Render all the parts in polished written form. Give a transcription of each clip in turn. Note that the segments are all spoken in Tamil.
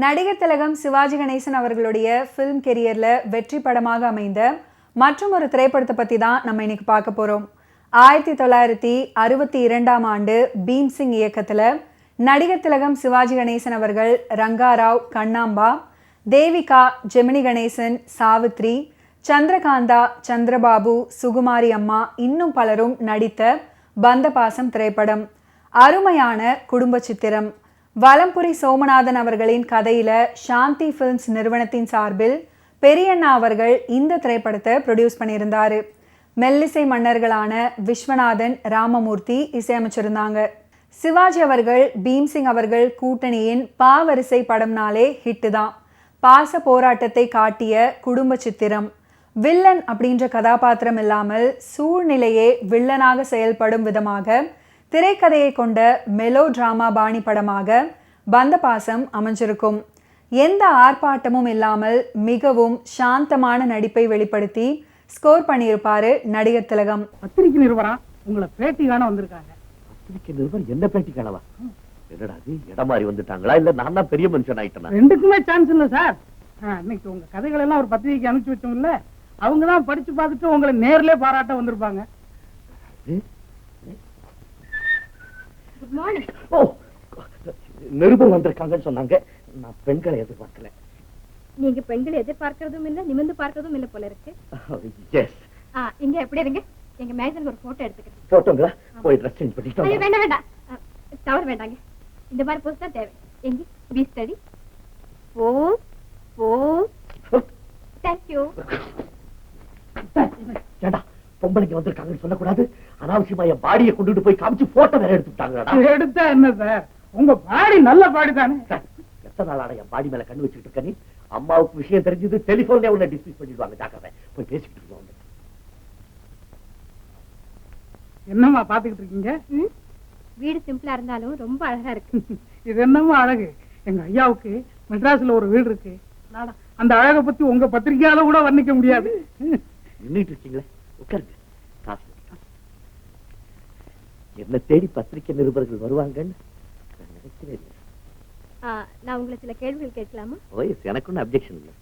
நடிகர் திலகம் சிவாஜி கணேசன் அவர்களுடைய ஃபிலிம் கெரியர்ல வெற்றி படமாக அமைந்த மற்றும் ஒரு திரைப்படத்தை பத்தி தான் நம்ம இன்னைக்கு பார்க்க போறோம். 1962ஆம் ஆண்டு பீம்சிங் இயக்கத்துல நடிகர் திலகம் சிவாஜி கணேசன் அவர்கள், ரங்காராவ், கண்ணாம்பா, தேவிகா, ஜெமினி கணேசன், சாவித்ரி, சந்திரகாந்தா, சந்திரபாபு, சுகுமாரி அம்மா இன்னும் பலரும் நடித்த பந்தபாசம் திரைப்படம் அருமையான குடும்ப சித்திரம். வலம்புரி சோமநாதன் அவர்களின் கதையில சாந்தி ஃபிலிம்ஸ் நிறுவனத்தின் சார்பில் பெரியண்ணா அவர்கள் இந்த திரைப்படத்தை ப்ரொடியூஸ் பண்ணியிருந்தாரு. மெல்லிசை மன்னர்களான விஸ்வநாதன், ராமமூர்த்தி இசையமைச்சிருந்தாங்க. சிவாஜி அவர்கள், பீம்சிங் அவர்கள் கூட்டணியின் பாவரிசை படம்னாலே ஹிட்டு தான். பாச போராட்டத்தை காட்டிய குடும்ப சித்திரம். வில்லன் அப்படின்ற கதாபாத்திரம் இல்லாமல் சூழ்நிலையே வில்லனாக செயல்படும் விதமாக திரைக்கதையை கொண்ட மெலோ டிராமா பாணி படமாக பந்தபாசம் அமைஞ்சிருக்கும். எந்த ஆர்ப்பாட்டமும் இல்லாமல் மிகவும் சாந்தமான நடிப்பை வெளிப்படுத்தி ஸ்கோர் பண்ணியிருப்பாரு நடிகர் திலகம். பத்திரிகை நிருபரா உங்களை பேட்டி காண வந்திருக்காங்க. பத்திரிகை நிருபர் என்ன பேட்டி காணவா? என்னடா அது, இடம் மாறி வந்துட்டாங்களா இல்ல நான் தான் பெரிய மனுஷன் ஆயிட்டேனா? ரெண்டுக்குமே சான்ஸ் இல்ல சார். இன்னைக்கு உங்க கதைகள் எல்லாம் ஒரு பத்திரிகைக்கு அனுப்பிச்சு வச்சோம்ல, அவங்க தான் படிச்சு பார்த்துட்டு உங்களை நேர்ல பாராட்ட வந்திருப்பாங்க. Good morning. ஓ, நிருபர் வந்திருக்காங்கன்னு சொன்னாங்க. நான் பெண்களை எதிர்பார்க்கல. நீங்க பெண்களை எதிர்பார்க்கறதும் இல்ல, நிமிர்ந்து பார்க்கறதும் இல்ல போல இருக்கு. எஸ். இங்க எப்படி இருங்க, எங்க மேகனுக்கு ஒரு போட்டோ எடுத்துக்கிறேன். போட்டோங்களா? போய் ட்ரெஸ் சேஞ்ச் பண்ணிட்டு ஐயோ வேண்டாம் வேண்டாம், தவறு வேண்டாங்க. இந்த மாதிரி போஸ் தான் தேவை. எங்க be steady pose pose. Thank you. ஏண்டா பொம்பளைக்கு வந்திருக்காங்கன்னு சொல்லக்கூடாது. அனாவசியமா என் பாடியை கொண்டுட்டு போய் காமிச்சு போட்டோ வேற எடுத்துட்டாங்கடா. எடுத்தா என்ன சார், உங்க பாடி நல்ல பாடி தானே. எத்தனை நாளாட என் பாடி மேல கண்ணு வச்சுக்கிட்டு இருக்க நீ? அம்மாவுக்கு விஷயம் தெரிஞ்சது டெலிபோன்ல உன்னை டிஸ்மிஸ் பண்ணிடுவாங்க. ஜாக்கிரதை, போய் பேசிக்கிட்டு இருக்கோம். என்னம்மா பாத்துக்கிட்டு இருக்கீங்க? வீடு சிம்பிளா இருந்தாலும் ரொம்ப அழகா இருக்கு. இது என்னம்மா அழகு? எங்க ஐயாவுக்கு மெட்ராஸ்ல ஒரு வீடு இருக்கு. அந்த அழகை பத்தி உங்க பத்திரிகையால கூட வர்ணிக்க முடியாது. நின்னுட்டு இருக்கீங்களே, உட்காருங்க. காசு என்ன தேடி பத்திரிகை நிருபர்கள் வருவாங்கன்னு நான் நினைக்கவே இல்லை. நான் உங்களை சில கேள்விகள் கேட்கலாமா? வயசு எனக்கு ஒன்னும் அப்ஜெக்ஷன் இல்லை.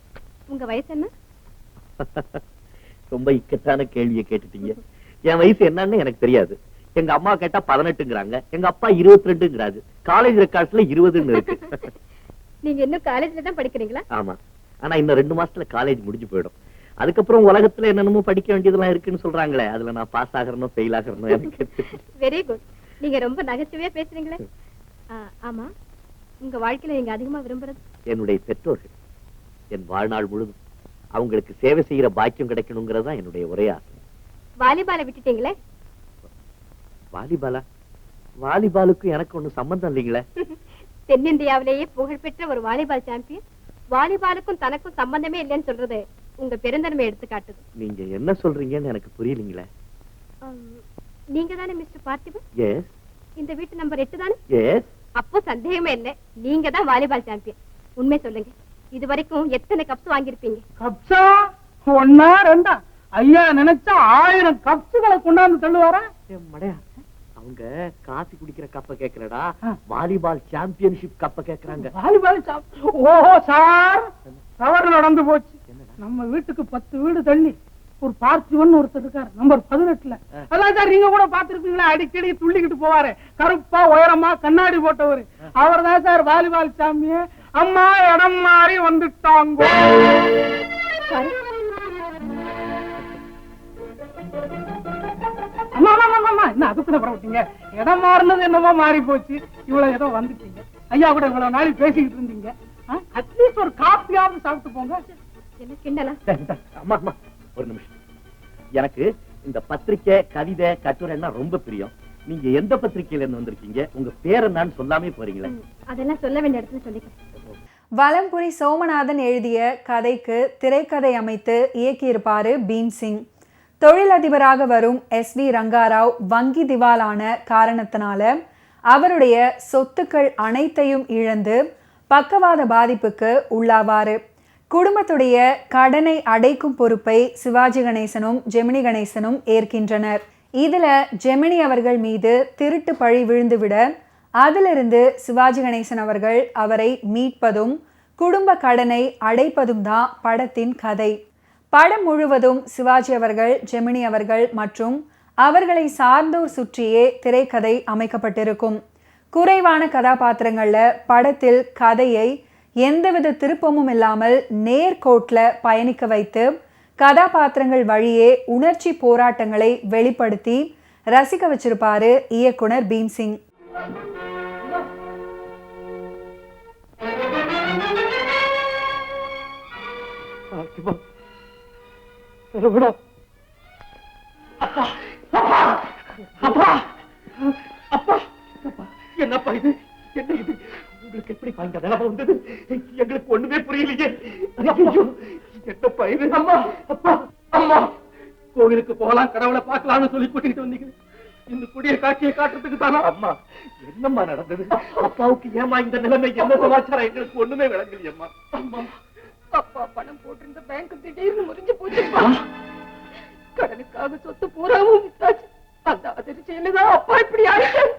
உங்க வயசு என்ன? ரொம்ப இக்கட்டான கேள்வியை கேட்டுட்டீங்க. என் வயசு என்னன்னு எனக்கு தெரியாது. எங்க அம்மா கேட்டா 18ங்கிறாங்க, எங்க அப்பா 22ங்கிறாரு. காலேஜ் ரெக்கார்ட்ஸ்ல 20ன்னு இருக்கு. நீங்க இன்னும் காலேஜ்ல தான் படிக்கிறீங்களா? ஆமா, ஆனா இன்னும் 2 மாசத்துல காலேஜ் முடிஞ்சு போயிடும். அதுக்கப்புறம் உலகத்துல என்னென்னமோ படிக்க வேண்டியதெல்லாம் இருக்குன்னு சொல்றாங்களே, அதுல நான் பாஸ் ஆகறனும் ஃபெயில் ஆகறனும் எனக்கு. Very good. நீங்க ரொம்ப நகைச்சுவையா பேசுறீங்களே. ஆமா, உங்க வாழ்க்கையில நீங்க அதிகமா விரும்புறது? என்னுடைய பெற்றோர்கள். என் வாழ்நாள் முழுதும் அவங்களுக்கு சேவை செய்யற பாக்கியம் கிடைக்கணுங்கிறது தான் என்னுடைய ஒரே ஆசை. வாலிபாலை விட்டுட்டீங்களே? வாலிபாலா? வாலிபாலுக்கு எனக்கு ஒன்னும் சம்பந்தம் இல்லைங்களே. தென்னிந்தியாவிலேயே புகழ்பெற்ற ஒரு வாலிபால் சாம்பியன் வாலிபாலுக்கும் தனக்கும் சம்பந்தமே இல்லைன்னு சொல்றது உங்க பெருந்தன்மை எடுத்து காட்டுது. நீங்க என்ன சொல்றீங்கன்னு எனக்கு புரியலீங்களே. நீங்க தானே மிஸ்டர் பார்த்திபன்? எஸ். இந்த வீட்டு நம்பர் 8 தானே? எஸ். அப்போ சந்தேகமே இல்லை, நீங்க தான் வாலிபால் சாம்பியன். உண்மை சொல்லுங்க, இது வரைக்கும் எத்தனை கப்ஸ் வாங்கியிருப்பீங்க? கப்ஸா? 1 2 ஐயா நினைச்சா 1000 கப்ஸுகளை கொண்டாந்து தள்ளுவாரா? அவங்க காசி குடிக்கிற கப்ப கேட்கலடா, வாலிபால் சாம்பியன்ஷிப் கப்ப கேக்குறாங்க. வாலிபால் ஓஹோ சார், தவறு நடந்து போச்சு. நம்ம வீட்டுக்கு 10 வீடு தள்ளி ஒரு பார்த்திபன் ஒருத்தர் இருக்காரு, நம்பர் 18ல. அதான் சார், நீங்க கூட பாத்துருப்பீங்களா, அடிக்கடி துள்ளிக்கிட்டு போவாரு, கருப்பா உயரமா கண்ணாடி போட்டவரு. அவர் தான் சார் வாலிபால் சாம்பியன். அம்மா இடம் மாறி வந்துட்டாங்க. என்ன அதுக்குள்ள பரவட்டீங்க? இடம் மாறினது என்னமோ மாறி போச்சு, இவ்வளவு ஏதோ வந்துட்டீங்க. ஐயா கூட இவ்வளவு நாளைக்கு பேசிக்கிட்டு இருந்தீங்க. அட்லீஸ்ட் ஒரு காப்பியாவது சாப்பிட்டு போங்க. என்ன கிண்டலா? அம்மா அம்மா ஒரு நிமிஷம். எனக்கு இந்த பத்திரிக்கை, கவிதை, கட்டுரைன்னா ரொம்ப பிரியம். நீங்க எந்த பத்திரிக்கையில இருந்து வந்திருக்கீங்க? உங்க பேர் என்னன்னு சொல்லாமே போறீங்களே. அதெல்லாம் சொல்ல வேண்டிய இடத்துல சொல்லிக்கிறேன். வலம்புரி சோமநாதன் எழுதிய கதைக்கு திரைக்கதை அமைத்து இயக்கியிருப்பாரு பீம்சிங். தொழிலதிபராக வரும் SV ரங்காராவ் வங்கி திவாலான காரணத்தினால அவருடைய சொத்துக்கள் அனைத்தையும் இழந்து பக்கவாத பாதிப்புக்கு உள்ளாவாரு. குடும்பத்துடைய கடனை அடைக்கும் பொறுப்பை சிவாஜி கணேசனும் ஜெமினி கணேசனும் ஏற்கின்றனர். இதுல ஜெமினி அவர்கள் மீது திருட்டு பழி விழுந்துவிட அதிலிருந்து சிவாஜி கணேசன் அவர்கள் அவரை மீட்பதும் குடும்ப கடனை அடைப்பதும் தான் படத்தின் கதை. படம் முழுவதும் சிவாஜி அவர்கள், ஜெமினி அவர்கள் மற்றும் அவர்களை சார்ந்தோர் சுற்றியே திரைக்கதை அமைக்கப்பட்டிருக்கும். குறைவான கதாபாத்திரங்கள்ல படத்தில் கதையை எந்தவித திருப்பமும் இல்லாமல் நேர்கோட்டில் பயணிக்க வைத்து கதாபாத்திரங்கள் வழியே உணர்ச்சி போராட்டங்களை வெளிப்படுத்தி ரசிக்க வச்சிருப்பாரு இயக்குனர் பீம்சிங். என்னப்பா இது? என்ன இது? உங்களுக்கு எப்படி இந்த நிலைமை வந்தது? எங்களுக்கு ஒண்ணுமே புரியலையே. என்னப்பா இது? அம்மா, அப்பா, அம்மா, கோவிலுக்கு போகலாம், கடவுளை பார்க்கலாம்னு சொல்லி கூட்டிட்டு வந்தீங்க. இந்த குடிய காட்சியை காட்டுறதுக்கு தானா? அம்மா, என்னம்மா நடந்தது? அப்பாவுக்கு ஏமா இந்த நிலைமை? என்ன சமாச்சாரம்? எங்களுக்கு ஒண்ணுமே விளங்கலையம்மா. அம்மா, அப்பா பணம் போட்டிருந்த பேங்க் திடீர்னு முறிஞ்சு போச்சு. கடனுக்காக சொத்து பூராவும் வித்தாச்சு. அந்த அதிர்ச்சியில்தான் அப்பா இப்படி ஆயிட்டாரு.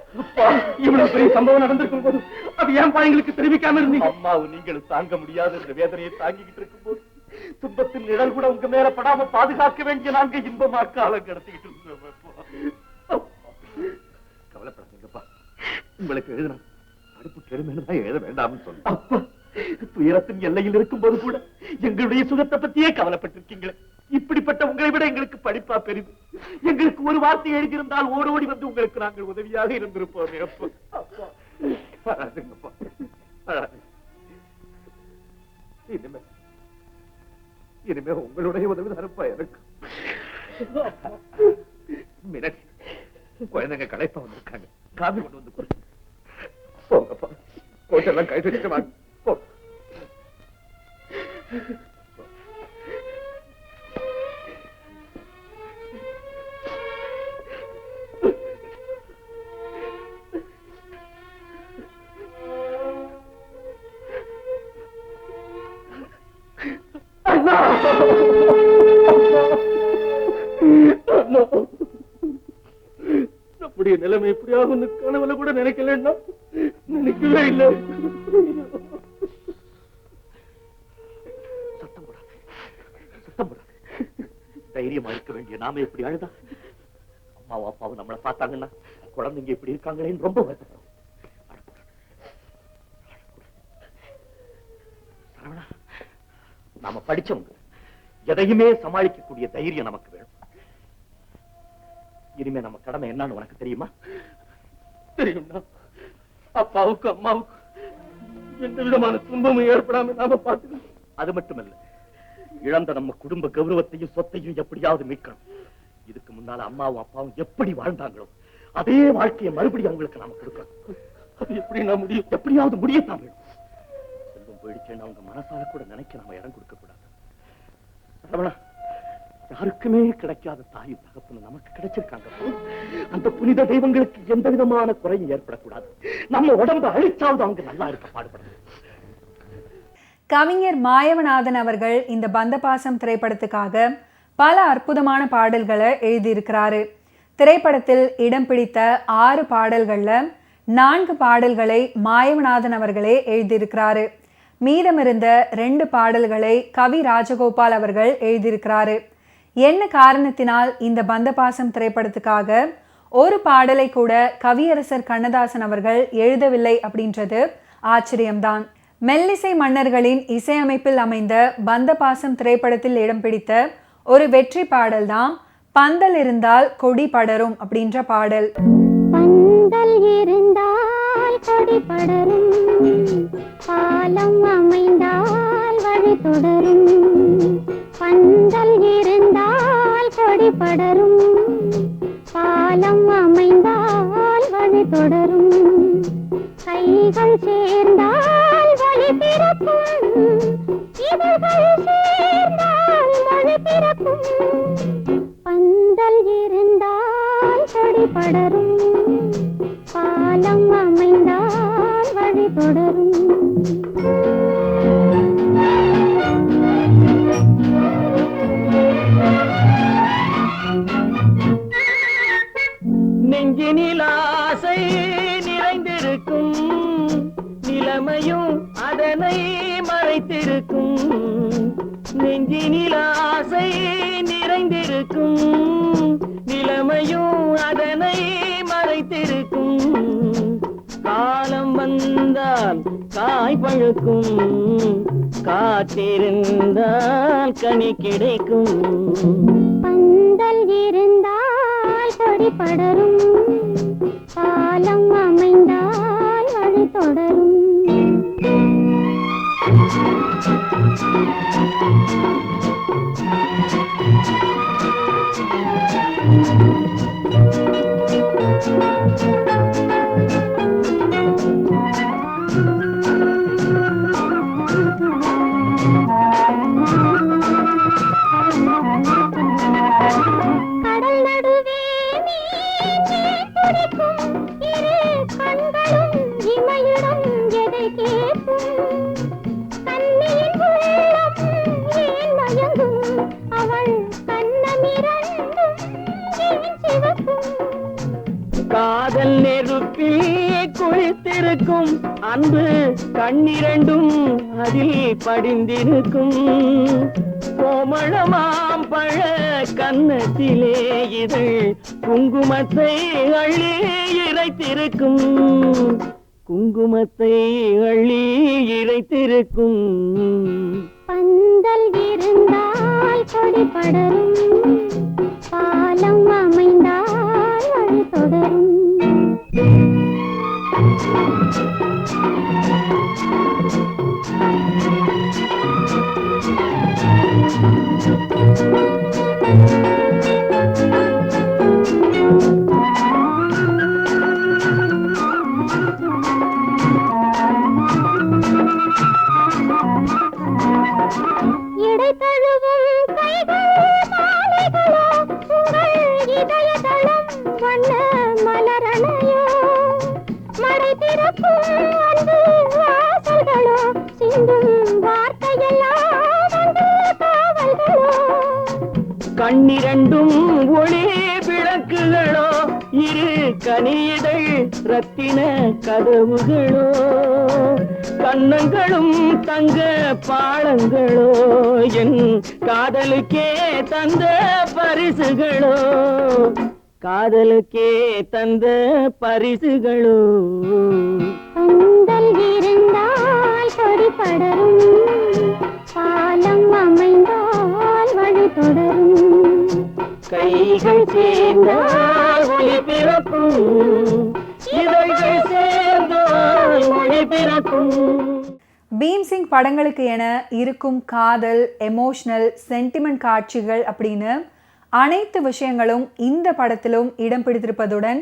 இவ்வளவு பெரிய சம்பவம் நடந்திருக்கும் போது அது ஏன் எங்களுக்கு தெரிவிக்காம இருந்தீங்க? அம்மாவும் நீங்களும் தாங்க முடியாத இந்த வேதனையை தாங்கிக்கிட்டு இருக்கும் போது துன்பத்தின் நிழல் கூட உங்க மேல படாம பாதுகாக்க வேண்டிய நாங்க இன்பமா காலம் கடத்திக்கிட்டு இருந்தோம். கவலைப்படாதீங்கப்பா, உங்களுக்கு எழுதினா அடுப்பு கெடுமைன்னு தான் எழுத வேண்டாம்னு சொன்ன. அப்பா, துயரத்தின் எல்லையில் இருக்கும் போது கூட எங்களுடைய சுகத்தை பத்தியே கவலைப்பட்டிருக்கீங்களே. இப்படிப்பட்ட உங்களை விட எங்களுக்கு படிப்பா பெரிது. எங்களுக்கு ஒரு வார்த்தை எழுதியிருந்தால் ஓடோடி வந்து உங்களுக்கு நாங்கள் உதவியாக இருந்திருப்போமே. அப்பா, அழாதுங்கப்பா, அழாது. இனிமே உங்களுடைய உதவி தரப்பா எனக்கு. மினட், குழந்தைங்க களைப்பா வந்திருக்காங்க, காபி கொண்டு வந்து கொடுங்க. போங்கப்பா, கோட்டெல்லாம் கை வச்சுட்டு வாங்க. போ. நம்முடைய நிலைமை எப்படியாகும் கனவுல கூட நினைக்கலன்னா நினைக்கவே இல்லை. சத்தம் போடாது, சத்தம் போடாது. தைரியமா இருக்க வேண்டிய நாம எப்படி அழுதா? அம்மாவும் அப்பாவும் நம்மளை பார்த்தாங்கன்னா குழந்தைங்க எப்படி இருக்காங்களேன்னு ரொம்ப வருத்தப்படும். சரவணா, நாம படிச்சவங்க, எதையுமே சமாளிக்கக்கூடிய தைரியம் நமக்கு வேணும். இனிமே நம்ம கடமை என்னன்னு உனக்கு தெரியுமா? தெரியும்னா அப்பாவுக்கு அம்மாவுக்கு எந்த விதமான துன்பமும் ஏற்படாம நாம பார்த்துக்கணும். அது மட்டுமல்ல, இழந்த நம்ம குடும்ப கௌரவத்தையும் சொத்தையும் எப்படியாவது மீட்கணும். இதுக்கு முன்னால அம்மாவும் அப்பாவும் எப்படி வாழ்ந்தாங்களோ அதே வாழ்க்கையை மறுபடியும் அவங்களுக்கு நாம கொடுக்கணும். அது எப்படி நான் முடியும்? எப்படியாவது முடியத்தான் வேணும். செல்வம் போயிடுச்சேன்னு அவங்க மனசால கூட நினைக்க நாம இடம் கொடுக்க கூடாது. யாருக்குமே கிடைக்காத தாயும் தகப்பனும் நமக்கு கிடைச்சிருக்காங்க. அந்த புனித தெய்வங்களுக்கு எந்த விதமான குறையும் ஏற்படக்கூடாது. நம்ம உடம்பு அழிச்சாவது அவங்க நல்லா இருக்க பாடுபடணும். கவிஞர் மாயவநாதன் அவர்கள் இந்த பந்தபாசம் திரைப்படத்துக்காக பல அற்புதமான பாடல்களை எழுதியிருக்கிறாரு. திரைப்படத்தில் இடம் பிடித்த 6 பாடல்கள்ல 4 பாடல்களை மாயவநாதன் அவர்களே எழுதியிருக்கிறாரு. மீதமிருந்த 2 பாடல்களை கவி ராஜகோபால் அவர்கள் எழுதியிருக்கிறாரு. என்ன காரணத்தினால் இந்த பந்தபாசம் திரைப்படத்துக்காக ஒரு பாடலை கூட கவியரசர் கண்ணதாசன் அவர்கள் எழுதவில்லை அப்படின்றது ஆச்சரியம்தான். மெல்லிசை மன்னர்களின் இசையமைப்பில் அமைந்த பந்தபாசம் திரைப்படத்தில் இடம் பிடித்த ஒரு வெற்றி பாடல் தான் பந்தல் இருந்தால் கொடி படரும் அப்படின்ற பாடல். பந்தல் இருந்தால் கொடி படரும், பாலம் அமைந்தால் வழி தொடரும். பந்தல் இருந்தால் கொடி படரும், பாலம் அமைந்தால் வழி தொடரும். கைகள் சேர்ந்தால் வழி பிறக்கும், இதழ்கள் சேர்ந்தால் மொழி பிறக்கும். பந்தல் இருந்தால் கொடி படரும், பாலம் அமைந்தால் வழி தொடரும். நெஞ்சினில் ஆசை நிறைந்திருக்கும், நிலைமையும் அதனை மறை ஆசை நிறைந்திருக்கும், நிலைமையும் அதனை மறைத்திருக்கும். காலம் வந்தால் காய் பழுக்கும், காத்திருந்தால் கனி கிடைக்கும். பந்தல் இருந்தால் கொடி படரும், பாலம் அமைந்தால் வழி தொடரும். கடல் நடுவே மீன் துடிக்கும், இரு கண்களும் இமையிடம் எதை கேட்கும். கண்ணியின் உள்ளம் ஏன் மயங்கும், அவள் கண்ணமிரண்டும் ஏன் சிவக்கும். காதல் நெருப்பில் குளித்திருக்கும், அன்பு கண்ணிரண்டும் அதில் படிந்திருக்கும். கோமளமாம் பழ கன்னத்திலே இதழ் குங்குமத்தை அள்ளி இறைத்திருக்கும், குங்குமத்தை அள்ளி இறைத்திருக்கும். பந்தல் இருந்தால் கொடி படரும், பாலம் அமைந்தால் வழி தொடரும். இடை தழுவும் கைகள் மாலைகளோ, உங்கள் இதயதளம் வண்ண மலரணையோ. மடை திறக்கும் அன்பு வாசல்களோ, சிந்தும் வார்த்தையெல்லாம் அன்பு காவல்களோ. கண்ணிரண்டும் ஒளி விளக்குகளோ, இரு கனியதழ் ரத்தின கதவுகளோ. கண்ணங்களும் தங்க பாளங்களோ, என் காதலுக்கே தந்த பரிசுகளோ, காதலுக்கே தந்த பரிசுகளோ. பந்தல் இருந்தால் கொடி படரும், பாலம் அமைந்தால் வழி தொடரும். கைகள் சேர்ந்தால் ஒளி பிறக்கும், இதழ்கள் சேர்ந்தால் மொழி பிறக்கும். பீம்சிங் படங்களுக்கு என இருக்கும் காதல், எமோஷனல், சென்டிமெண்ட் காட்சிகள் அப்படின்னு அனைத்து விஷயங்களும் இந்த படத்திலும் இடம் பிடித்திருப்பதுடன்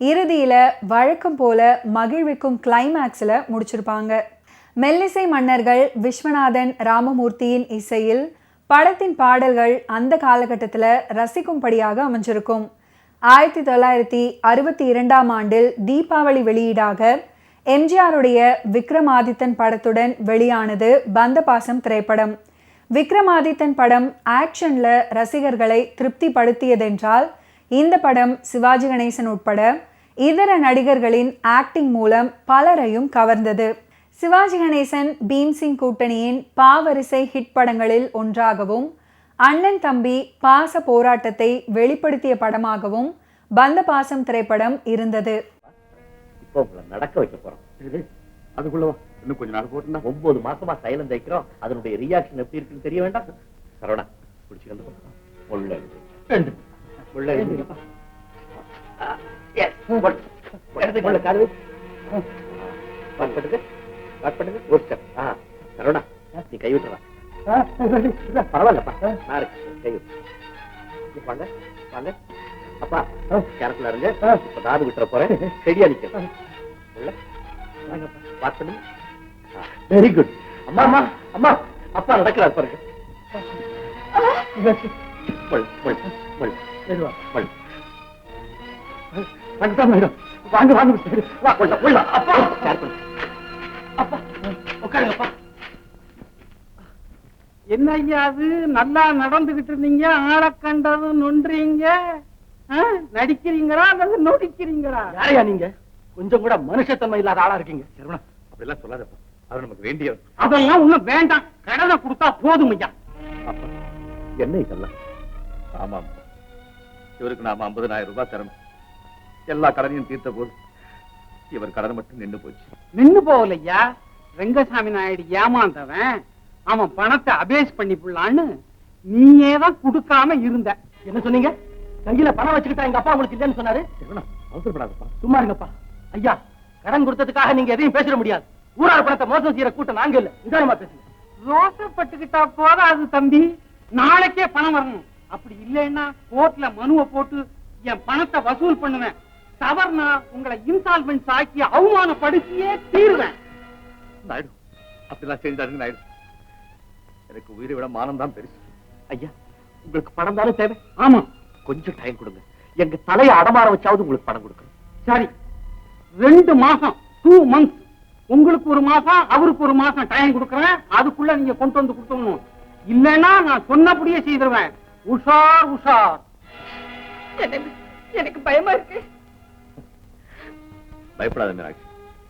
இறுதியில வழக்கம் போல மகிழ்விக்கும் கிளைமேக்ஸில் முடிச்சிருப்பாங்க. மெல்லிசை மன்னர்கள் விஸ்வநாதன் ராமமூர்த்தியின் இசையில் படத்தின் பாடல்கள் அந்த காலகட்டத்தில் ரசிக்கும்படியாக அமைஞ்சிருக்கும். 1962ஆம் ஆண்டில் தீபாவளி வெளியீடாக எம்ஜிஆருடைய விக்ரமாதித்தன் படத்துடன் வெளியானது பந்தபாசம் திரைப்படம். விக்ரமாதித்தன் படம் ஆக்ஷன்ல ரசிகர்களை திருப்திப்படுத்தியதென்றால் இந்த படம் சிவாஜி கணேசன் உட்பட இதர நடிகர்களின் ஆக்டிங் மூலம் பலரையும் கவர்ந்தது. சிவாஜி கணேசன் பீம்சிங் கூட்டணியின் பாவரிசை ஹிட் படங்களில் ஒன்றாகவும் அண்ணன் தம்பி பாச போராட்டத்தை வெளிப்படுத்திய படமாகவும் பந்தபாசம் திரைப்படம் இருந்தது. இப்போ நடக்க வைக்க போறோம். அதுக்குள்ள இன்னும் கொஞ்ச நாள் போட்டுனா 9 மாசமா சைலண்ட் வைக்கிறோம். அதனுடைய ரியாக்ஷன் எப்படி இருக்குன்னு தெரிய வேண்டாம். சரவணா பிடிச்சுக்கணும். உள்ள உள்ள காடு ஒரு ஸ்டெப். சரவணா நீ கை விட்டுறா. பரவாயில்லப்பா, நான் இருக்கேன். கை விட்டு வாங்க வாங்க. அப்பா கேரக்டர்ல இருங்க. இப்ப தாது விட்டுற போறேன். ரெடியா நிக்கிறேன். Very good. அம்மா அம்மா அம்மா அப்பா நடக்கிறார் பாருங்க. வாங்க வாங்க அப்பா உட்காருங்கப்பா. என்ன ஐயா அது நல்லா நடந்துகிட்டு இருந்தீங்க, ஆளை கண்டது நொன்றீங்க, நடிக்கிறீங்களா அல்லது நொடிக்கிறீங்களா? யாரையா நீங்க? கொஞ்சம் கூட மனுஷத்தன்மை இல்லாத ஆளா இருக்கீங்க. சரவணா அப்படிலாம் சொல்லாதப்பா, அது நமக்கு வேண்டியது. அதெல்லாம் ஒண்ணும் வேண்டாம், கடனை கொடுத்தா போதும் ஐயா. அப்பா என்ன இதெல்லாம்? ஆமாம், இவருக்கு நாம 50,000 ரூபாய் தரணும். எல்லா கடனையும் தீர்த்த போது இவர் கடன் மட்டும் நின்னு போச்சு. நின்னு போகலையா? ரெங்கசாமி நாயுடு ஏமாந்தவன். அவன் பணத்தை அபேஸ் பண்ணி புள்ளான்னு நீயே தான் கொடுக்காம இருந்த. என்ன சொன்னீங்க? கையில பணம் வச்சுக்கிட்டா எங்க அப்பா உங்களுக்கு இல்லைன்னு சொன்னாரு. அவசரப்படாதப்பா, சும்மா இருங்கப்பா. ஐயா, கடன் கொடுத்ததுக்காக நீங்க எதையும் பேசிட முடியாது. ஊரார் பணத்தை மோசம் செய்யற கூட்டம் நாங்க இல்ல. நிதானமா பேசுங்க. ரோசப்பட்டுக்கிட்டா போதாது தம்பி, நாளைக்கே பணம் வரணும். அப்படி இல்லைன்னா கோர்ட்ல மனுவை போட்டு என் பணத்தை வசூல் பண்ணுவேன். தவறுனா உங்களை இன்சால்வென்ஸ் ஆக்கி அவமானப்படுத்தியே தீருவேன். நாயுடு, அப்படிலாம் செஞ்சாருங்க நாயுடு. எனக்கு உயிரை விட மானம் தான் பெருசு. ஐயா, உங்களுக்கு பணம் தானே தேவை? ஆமா, கொஞ்சம் டைம் கொடுங்க. எங்க தலையை அடமாற வச்சாவது உங்களுக்கு பணம் கொடுக்கணும். சரி, 2 மாசம் 2 months. உங்களுக்கு 1 மாசம், அவருக்கு 1 மாசம் டைம் கொடுக்கறேன். அதுக்குள்ள நீங்க கொண்டு வந்து கொடுத்துடணும். இல்லைன்னா நான் சொன்னபடியே செய்திருவேன். உஷார் உஷார். எனக்கு பயமா இருக்கு. பயப்படாத மீனாட்சி,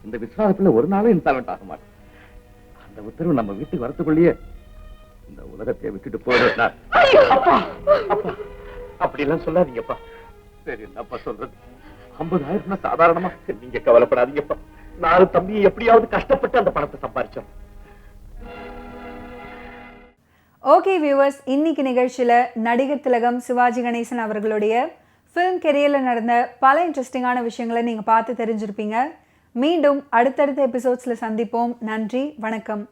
இந்த விஸ்வாசத்துல ஒரு நாளும் இன்சால்வென்ட் ஆக மாட்டேன். அந்த உத்தரவு நம்ம வீட்டுக்கு வரத்துக்குள்ளேயே இந்த உலகத்தை விட்டுட்டு போயிடுறா. அப்பா, அப்பா, அப்படி எல்லாம் சொல்லாதீங்கப்பா. சரி, என்னப்பா சொல்றது? 50,000 சாதாரணமா? நீங்க கவலைப்படாதீங்கப்பா. நானும் தம்பியை எப்படியாவது கஷ்டப்பட்டு அந்த பணத்தை சம்பாதிச்சோம். ஓகே வியூவர்ஸ், இன்னைக்கு நிகழ்ச்சியில் நடிகர் திலகம் சிவாஜி கணேசன் அவர்களுடைய ஃபிலிம் கெரியரில் நடந்த பல இன்ட்ரெஸ்டிங்கான விஷயங்களை நீங்கள் பார்த்து தெரிஞ்சிருப்பீங்க. மீண்டும் அடுத்தடுத்த எபிசோட்ஸில் சந்திப்போம். நன்றி, வணக்கம்.